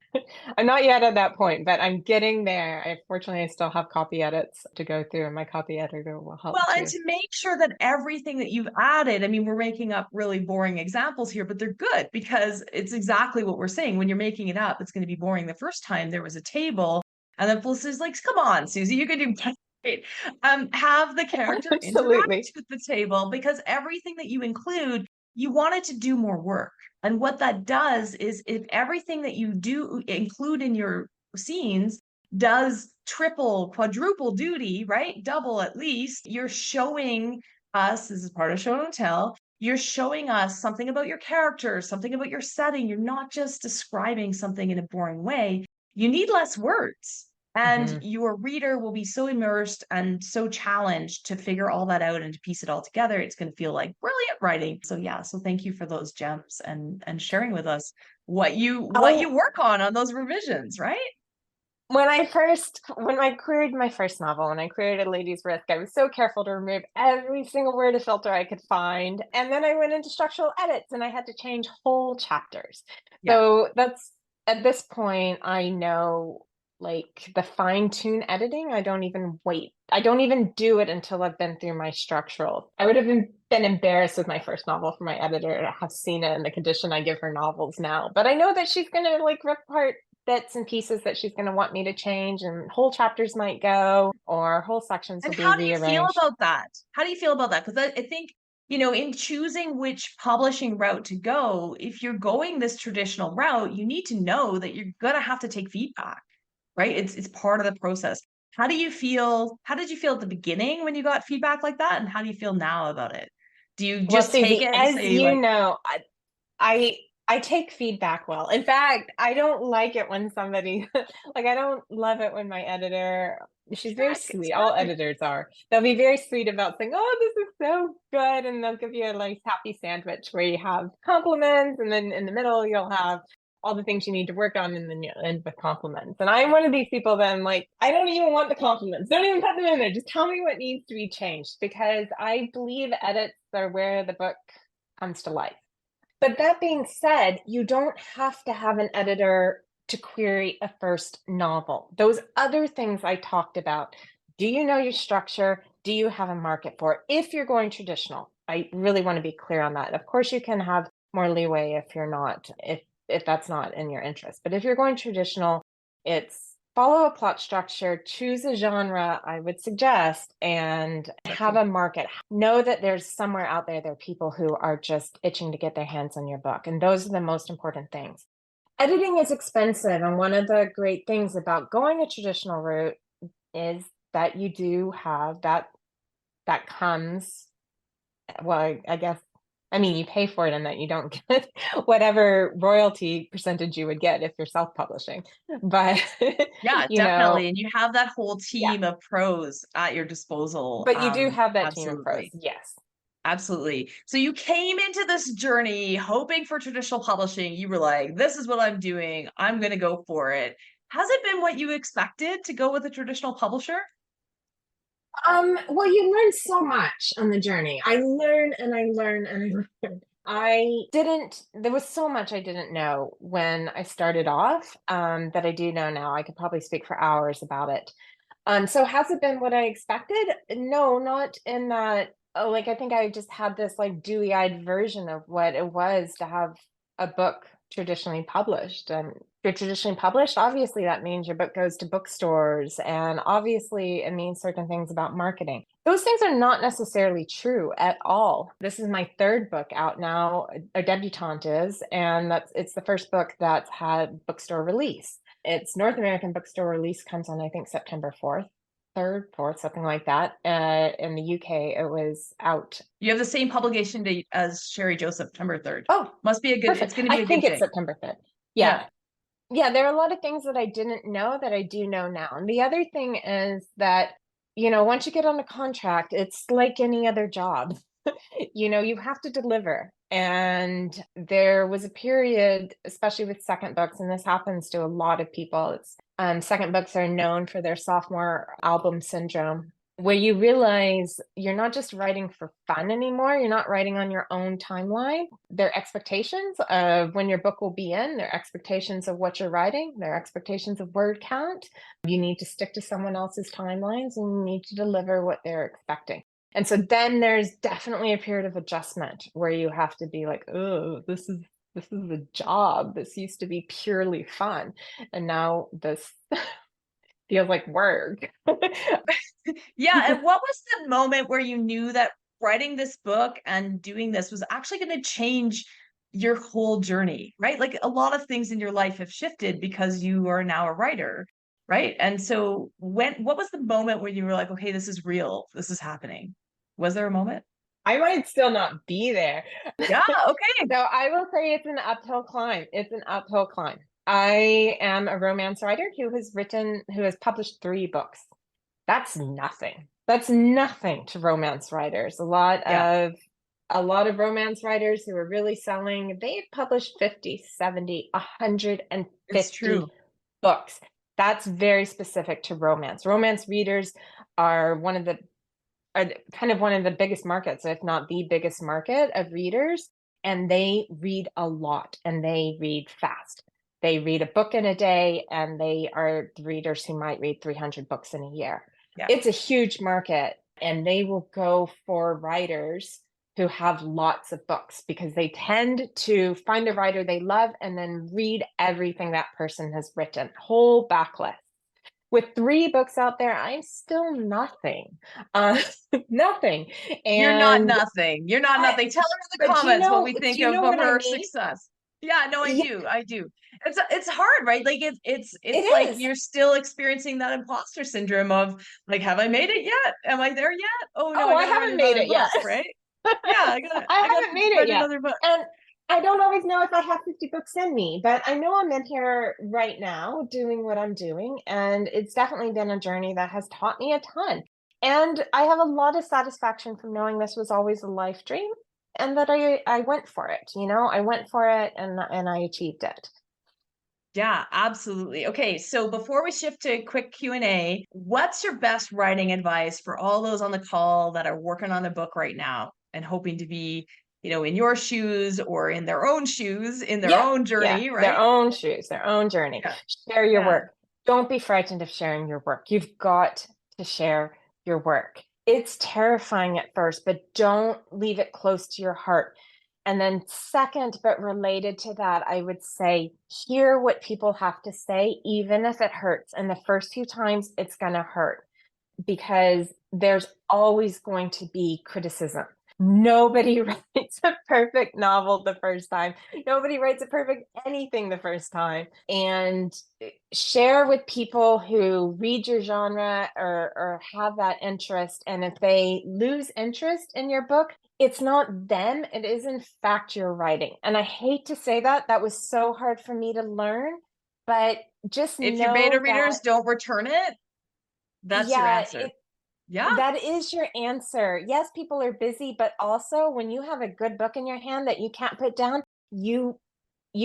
I'm not yet at that point, but I'm getting there. Fortunately, I still have copy edits to go through, and my copy editor will help Well, and too. to make sure that everything that you've added, I mean, we're making up really boring examples here, but they're good because it's exactly what we're saying. When you're making it up, it's going to be boring the first time there was a table. And then Felicity's like, come on, Suzy, you can do great. Have the character Absolutely. interact with the table because everything that you include, you want it to do more work. And what that does is if everything that you do include in your scenes does triple, quadruple duty, right? Double at least. You're showing us, this is part of show don't tell, you're showing us something about your character, something about your setting. You're not just describing something in a boring way. You need less words. And Mm-hmm. your reader will be so immersed and so challenged to figure all that out and to piece it all together. It's going to feel like brilliant writing. So yeah, so thank you for those gems and sharing with us what you Oh, work on those revisions, right? when I queried my first novel, when I queried A Lady's Risk, I was so careful to remove every single word of filter I could find. And then I went into structural edits and I had to change whole chapters. Yeah. So that's at this point, I know like the fine tune editing, I don't even wait. I don't even do it until I've been through my structural. I would have been embarrassed with my first novel for my editor to have seen it in the condition I give her novels now. But I know that she's going to like rip apart bits and pieces that she's going to want me to change, and whole chapters might go, or whole sections And will be how do you feel rearranged. about that? How do you feel about that? Because I think, in choosing which publishing route to go, if you're going this traditional route, you need to know that you're gonna have to take feedback, right? It's part of the process. How do you feel? How did you feel at the beginning when you got feedback like that? And how do you feel now about it? Do you Well, just take Susie, it and as say, you like, know, I I take feedback well. In fact, I don't like it when somebody like I don't love it when my editor, she's very check, sweet. All exactly. editors are. They'll be very sweet about saying, "Oh, this is so good," and they'll give you a nice happy sandwich where you have compliments, and then in the middle you'll have all the things you need to work on, and then you'll end with compliments. And I'm one of these people that I'm like, I don't even want the compliments. Don't even put them in there. Just tell me what needs to be changed because I believe edits are where the book comes to life. But that being said, you don't have to have an editor to query a first novel. Those other things I talked about. Do you know your structure? Do you have a market for it? If you're going traditional, I really want to be clear on that. Of course, you can have more leeway if you're not, if that's not in your interest. But if you're going traditional, it's follow a plot structure, choose a genre, I would suggest, and have a market. Know that there's somewhere out there are people who are just itching to get their hands on your book. And those are the most important things. Editing is expensive. And one of the great things about going a traditional route is that you do have that comes, well, I guess, I mean, you pay for it and that you don't get whatever royalty percentage you would get if you're self-publishing. But, Yeah, you know, definitely. And you have that whole yeah, team of pros at your disposal. but you do have that team of pros. Absolutely. Yes. Absolutely. So you came into this journey hoping for traditional publishing. You were like, this is what I'm doing. I'm going to go for it. Has it been what you expected to go with a traditional publisher? Well, you learn so much on the journey. I learn and I learn and I learn. There was so much I didn't know when I started off, that I do know now. I could probably speak for hours about it. So has it been what I expected? No, not in that. Oh, like I think I just had this like dewy-eyed version of what it was to have a book traditionally published. And if you're traditionally published, obviously that means your book goes to bookstores, and obviously it means certain things about marketing. Those things are not necessarily true at all. This is my third book out now, a debutante is, and it's the first book that's had bookstore release. Its North American bookstore release comes on, I think, September 4th, 3rd, 4th, something like that. In the UK, it was out. You have the same publication date as Sherry Joseph, September 3rd. Oh, Must be a good, it's perfect. going to I be a good think it's thing. September 5th. Yeah. Yeah. Yeah, there are a lot of things that I didn't know that I do know now. And the other thing is that, once you get on a contract, it's like any other job. You have to deliver. And there was a period, especially with second books, and this happens to a lot of people. Second books are known for their sophomore album syndrome, where you realize you're not just writing for fun anymore. You're not writing on your own timeline. Their expectations of when your book will be in, their expectations of what you're writing, their expectations of word count. You need to stick to someone else's timelines and you need to deliver what they're expecting. And so then there's definitely a period of adjustment where you have to be like, oh, this is a job. This used to be purely fun. And now this feels like work. Yeah. And what was the moment where you knew that writing this book and doing this was actually going to change your whole journey, right? Like a lot of things in your life have shifted because you are now a writer, right? And so what was the moment where you were like, okay, this is real. This is happening. Was there a moment? I might still not be there. Yeah. Okay. So I will say it's an uphill climb. It's an uphill climb. I am a romance writer who has published 3 books. That's nothing. That's nothing to romance writers. Yeah. A lot of romance writers who are really selling, they've published 50, 70, It's 150 true. books. That's very specific to romance. Romance readers are kind of one of the biggest markets, if not the biggest market of readers. And they read a lot and they read fast. They read a book in a day, and they are the readers who might read 300 books in a year. Yeah. It's a huge market, and they will go for writers who have lots of books because they tend to find a writer they love and then read everything that person has written, whole backlist. With 3 books out there, I'm still nothing. Nothing. You're not And nothing. You're not I, nothing. Tell her in the but comments what we do think you know of what I her mean? success. Yeah, no, I Yeah, do. I do. It's hard, right? Like it it's like is. you're still experiencing that imposter syndrome of like, have I made it yet? Am I there yet? Oh no, Oh, I I gotta write haven't made another it yet. book, right? Yeah, I I got haven't to made it write yet. another book. And I don't always know if I have 50 books in me, but I know I'm in here right now doing what I'm doing. And it's definitely been a journey that has taught me a ton. And I have a lot of satisfaction from knowing this was always a life dream and that I went for it. I went for it and I achieved it. Yeah, absolutely. Okay, so before we shift to quick Q&A, what's your best writing advice for all those on the call that are working on a book right now and hoping to be, in your shoes or in their own shoes in their Yeah, own yeah. journey, Their right? own shoes, their own journey. Yeah. Share your Yeah. work. Don't be frightened of sharing your work. You've got to share your work. It's terrifying at first, but don't leave it close to your heart. And then, second, but related to that, I would say hear what people have to say, even if it hurts. And the first few times, it's going to hurt because there's always going to be criticism. Nobody writes a perfect novel the first time. Nobody writes a perfect anything the first time. And share with people who read your genre or have that interest. And if they lose interest in your book, it's not them. It is, in fact, your writing. And I hate to say that. That was so hard for me to learn. But just If your beta know readers that, don't return it, that's your yeah, answer. Yeah. That is your answer. Yes, people are busy, but also when you have a good book in your hand that you can't put down, you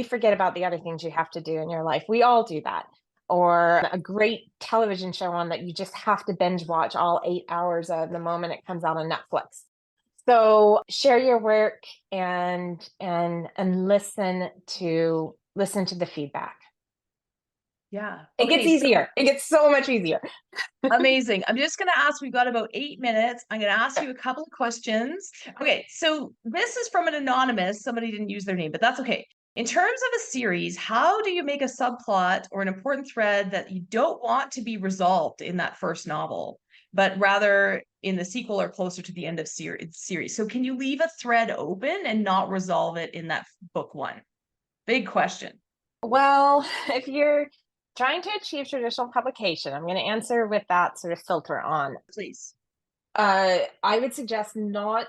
forget about the other things you have to do in your life. We all do that. Or a great television show on that you just have to binge watch all 8 hours of the moment it comes out on Netflix. So share your work and listen to the feedback. Yeah. It gets Okay, so easier. It gets so much easier. amazing. I'm just going to ask, we've got about 8 minutes. I'm going to ask you a couple of questions. Okay, so this is from an anonymous. Somebody didn't use their name, but that's okay. In terms of a series, how do you make a subplot or an important thread that you don't want to be resolved in that first novel, but rather in the sequel or closer to the end of series? So can you leave a thread open and not resolve it in that book one? Big question. Well, if you're trying to achieve traditional publication, I'm going to answer with that sort of filter on. Please. I would suggest not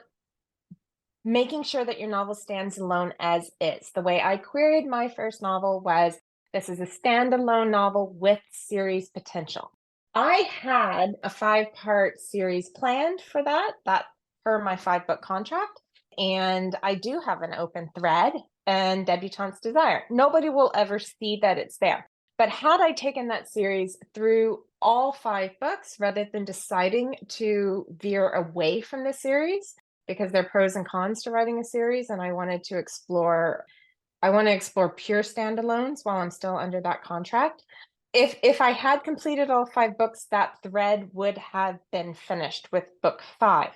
making sure that your novel stands alone as is. The way I queried my first novel was this is a standalone novel with series potential. I had a 5-part series planned for that per my 5-book contract. And I do have an open thread and Debutante's Desire. Nobody will ever see that it's there. But had I taken that series through all 5 books rather than deciding to veer away from the series, because there are pros and cons to writing a series, and I want to explore pure standalones while I'm still under that contract. If I had completed all 5 books, that thread would have been finished with book 5.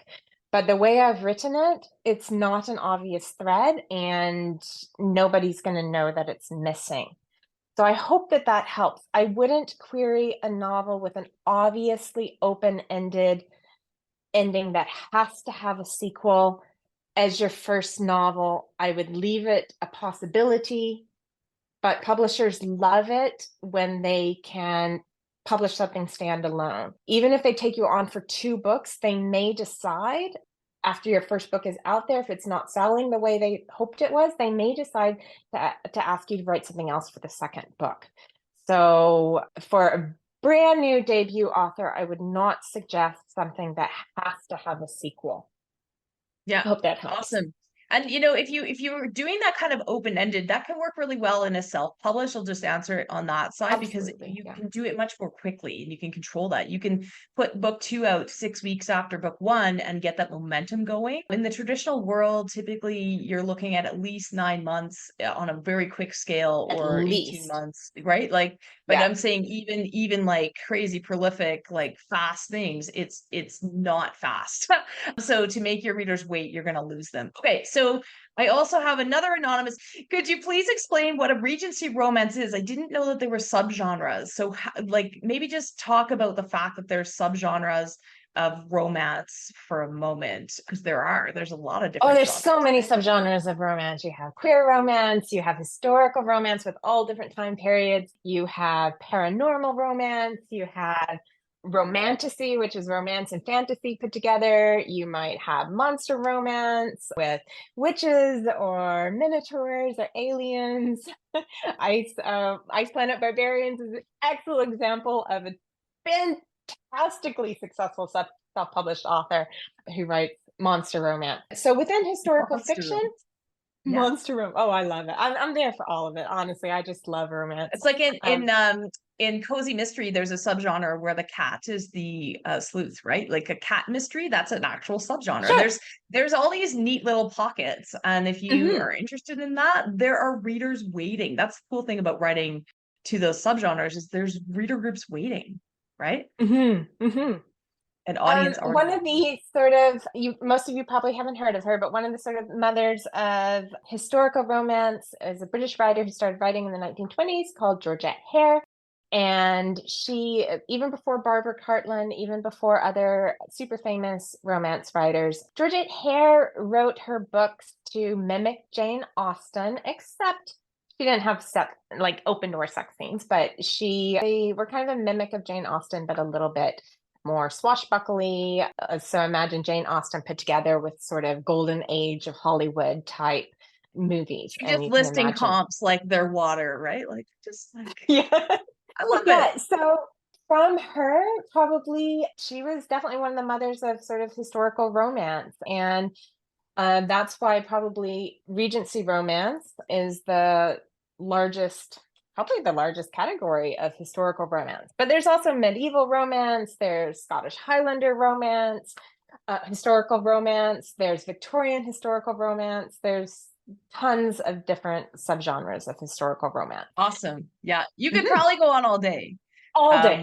But the way I've written it, it's not an obvious thread, and nobody's going to know that it's missing. So I hope that that helps. I wouldn't query a novel with an obviously open-ended ending that has to have a sequel as your first novel. I would leave it a possibility, but publishers love it when they can publish something standalone. Even if they take you on for 2 books, they may decide after your first book is out there, if it's not selling the way they hoped it was, they may decide to ask you to write something else for the second book. So for a brand new debut author, I would not suggest something that has to have a sequel. Yeah. I hope that helps. Awesome. And if you're doing that kind of open-ended, that can work really well in a self-publish. I'll just answer it on that side because Absolutely. you Yeah. can do it much more quickly and you can control that. You can put book 2 out 6 weeks after book 1 and get that momentum going. In the traditional world, typically you're looking at least 9 months on a very quick scale At or 18 least. months, right? Like, but Yeah. I'm saying even like crazy prolific, like fast things, it's not fast. So to make your readers wait, you're going to lose them. Okay, so I also have another anonymous. Could you please explain what a Regency romance is? I didn't know that there were subgenres. So, like, maybe just talk about the fact that there's subgenres of romance for a moment, because there's a lot of Oh, different there's genres. so many subgenres of romance. You have queer romance, you have historical romance with all different time periods, you have paranormal romance, you have romantasy, which is romance and fantasy put together. You might have monster romance with witches or minotaurs or aliens. Ice Planet Barbarians is an excellent example of a fantastically successful self-published author who writes monster romance. So within historical Monster fiction, romance. Yeah. monster romance. Oh, I love it. I'm there for all of it. Honestly, I just love romance. It's like in Um, in cozy mystery, there's a subgenre where the cat is the sleuth, right? Like a cat mystery, that's an actual subgenre. sure. There's all these neat little pockets, and if you Mm-hmm. are interested in that, there are readers waiting. That's the cool thing about writing to those subgenres is there's reader groups waiting, right? Mm-hmm. Mm-hmm. An audience already One of waiting. the sort of most of you probably haven't heard of her, but one of the sort of mothers of historical romance is a British writer who started writing in the 1920s called Georgette Hare. And she, even before Barbara Cartland, even before other super famous romance writers, Georgette Hare wrote her books to mimic Jane Austen, except she didn't have like open door sex scenes, but they were kind of a mimic of Jane Austen, but a little bit more swashbuckly. So imagine Jane Austen put together with sort of golden age of Hollywood type movies. You're And just you can listing imagine. comps like they're water, right? Like just like Yeah. I love it. Yeah. So From her, probably she was definitely one of the mothers of sort of historical romance. And that's why probably Regency Romance is probably the largest category of historical romance. But there's also medieval romance, there's Scottish Highlander romance, historical romance, there's Victorian historical romance, there's tons of different subgenres of historical romance. Awesome. Yeah. You could Mhm. probably go on all day. All day.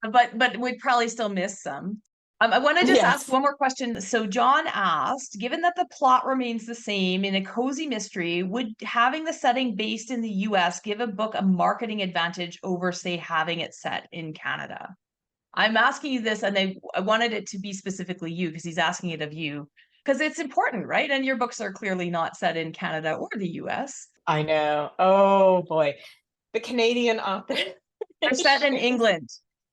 Um, but we'd probably still miss some. I want to just ask Yes. one more question. So John asked, given that the plot remains the same in a cozy mystery, would having the setting based in the US give a book a marketing advantage over, say, having it set in Canada? I'm asking you this, and I wanted it to be specifically you because he's asking it of you because it's important, right? And your books are clearly not set in Canada or the US. I know. Oh boy. The Canadian author They're set in issues. England.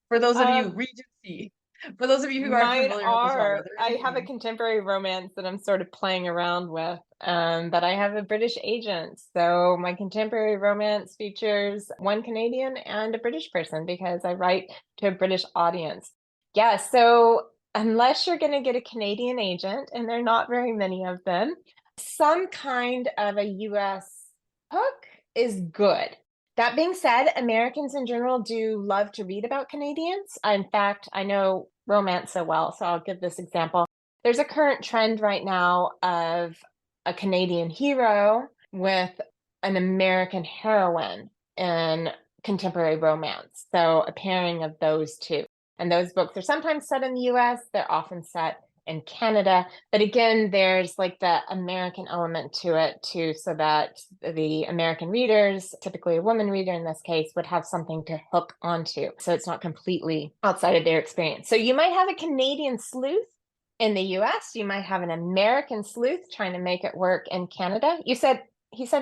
For those of you, Um, Regency. For those of you who aren't Mine familiar with the genre, are, they're in I have a England. contemporary romance that I'm sort of playing around with, but I have a British agent. So my contemporary romance features one Canadian and a British person because I write to a British audience. Yeah, so unless you're going to get a Canadian agent, and there are not very many of them, some kind of a US hook is good. That being said, Americans in general do love to read about Canadians. In fact, I know romance so well, so I'll give this example. There's a current trend right now of a Canadian hero with an American heroine in contemporary romance. So a pairing of those two. And those books are sometimes set in the US, they're often set in Canada. But again, there's like the American element to it too, so that the American readers, typically a woman reader in this case, would have something to hook onto. So it's not completely outside of their experience. So you might have a Canadian sleuth in the US, you might have an American sleuth trying to make it work in Canada. He said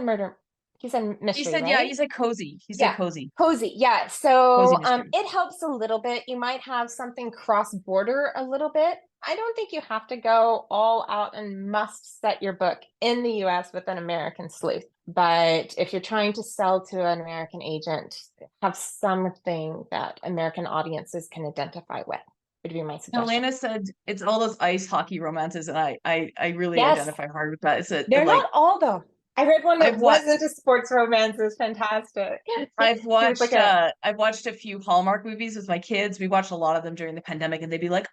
murder, he said He mystery, said, yeah, right? he said cozy. He said Yeah, cozy. cozy. Yeah. Cozy So mystery. it helps a little bit. You might have something cross border a little bit. I don't think you have to go all out and must set your book in the US with an American sleuth. But if you're trying to sell to an American agent, have something that American audiences can identify with, would be my suggestion. Helena said it's all those ice hockey romances, and I really Yes, identify hard with that. It's a they're like not all though. I read one that I've watched wasn't a sports romance. It was fantastic. I've He was like watched a, uh I've watched a few Hallmark movies with my kids. We watched a lot of them during the pandemic, and they'd be like,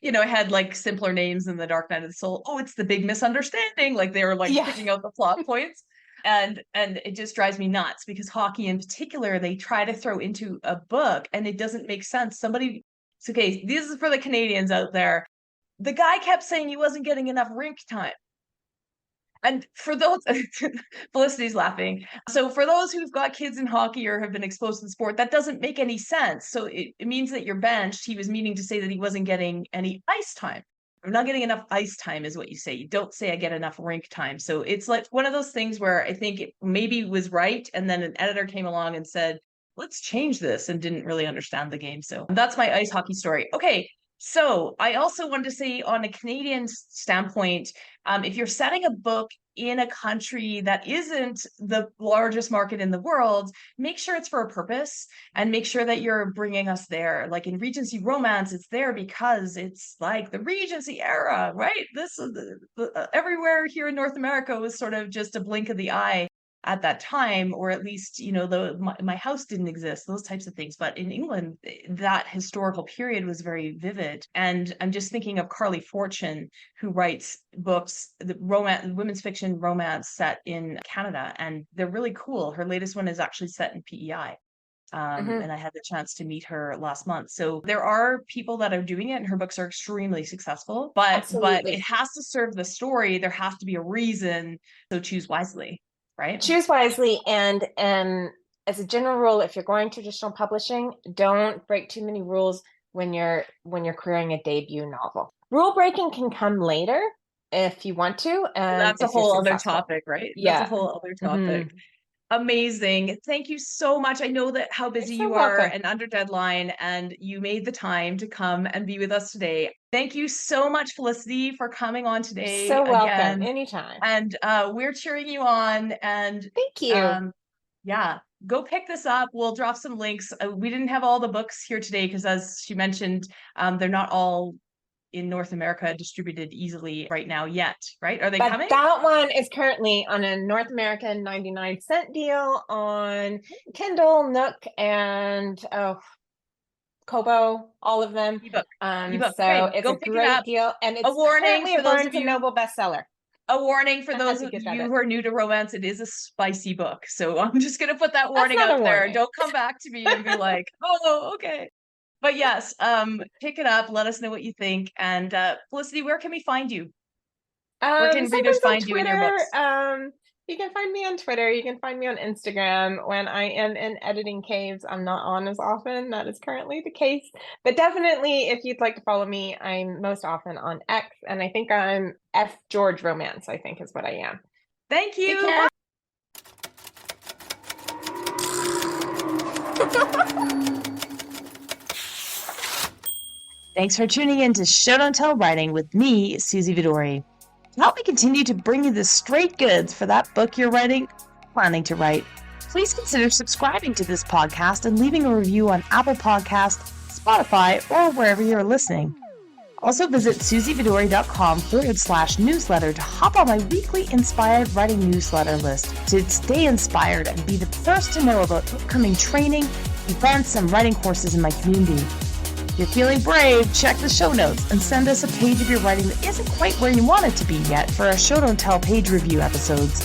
I had like simpler names in The Dark Knight of the Soul. Oh, it's the big misunderstanding. Like they were like yeah. picking out the plot points. And it just drives me nuts because hockey in particular, they try to throw into a book and it doesn't make sense. It's okay, this is for the Canadians out there. The guy kept saying he wasn't getting enough rink time. And for those, Felicity's laughing. So for those who've got kids in hockey or have been exposed to the sport, that doesn't make any sense. So it means that you're benched. He was meaning to say that he wasn't getting any ice time. I'm not getting enough ice time, is what you say. You don't say I get enough rink time. So it's like one of those things where I think it maybe was right, and then an editor came along and said, "Let's change this," and didn't really understand the game. So that's my ice hockey story. Okay, so I also wanted to say, on a Canadian standpoint, if you're setting a book in a country that isn't the largest market in the world, make sure it's for a purpose and make sure that you're bringing us there. Like in Regency Romance, it's there because it's like the Regency era, right? This is everywhere here in North America was sort of just a blink of the eye at that time, or at least my house didn't exist, those types of things. But in England, that historical period was very vivid. And I'm just thinking of Carly Fortune, who writes books, the romance, women's fiction romance set in Canada, and they're really cool. Her latest one is actually set in PEI. Mhm. And I had the chance to meet her last month. So there are people that are doing it, and her books are extremely successful. But it Absolutely. has to serve the story. There has to be a reason. So choose wisely, right? Choose wisely, and as a general rule, if you're going traditional publishing, don't break too many rules when you're creating a debut novel. Rule breaking can come later if you want to, and That's a if you're whole other successful. topic, right? That's a Yeah. whole other Hmm. topic. Amazing. Thank you so much. I know that how You're busy so you are welcome. and under deadline, and you made the time to come and be with us today. Thank you so much, Felicity, for coming on You're today so welcome. again. Anytime. And we're cheering you on. And Thank you. um, yeah, go pick this up. We'll drop some links. We didn't have all the books here today because, as she mentioned, they're not all in North America distributed easily right now yet, right? Are they But coming? that one is currently on a North American 99-cent deal on Kindle, Nook, and Kobo, all of them. Ebook. So Okay, it's go a pick it great up. deal, and it's A warning currently for a those Barnes of and you. Noble bestseller. A warning for I those had of to get you that who are new to romance. It is a spicy book. So I'm just going to put that That's warning not out a there. warning. Don't come back to me and be like, oh, okay. But yes, pick it up. Let us know what you think. And Felicity, where can we find you? Where can readers Sometimes on find you in your Twitter. books? You can find me on Twitter. You can find me on Instagram. When I am in editing caves, I'm not on as often. That is currently the case. But definitely, if you'd like to follow me, I'm most often on X, and I think I'm F George Romance, I think is what I am. Thank Take you. care. Thanks for tuning in to Show Don't Tell Writing with me, Suzy Vidori. To help me continue to bring you the straight goods for that book you're writing, planning to write, please consider subscribing to this podcast and leaving a review on Apple Podcasts, Spotify, or wherever you're listening. Also visit suzyvidori.com/newsletter to hop on my weekly inspired writing newsletter list to stay inspired and be the first to know about upcoming training, events, and writing courses in my community. If you're feeling brave, check the show notes and send us a page of your writing that isn't quite where you want it to be yet for our Show Don't Tell page review episodes.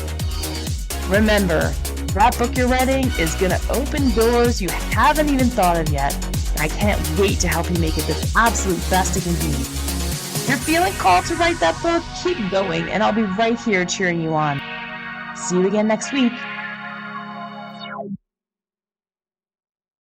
Remember, that book you're writing is going to open doors you haven't even thought of yet. I can't wait to help you make it the absolute best it can be. If you're feeling called to write that book, keep going, and I'll be right here cheering you on. See you again next week.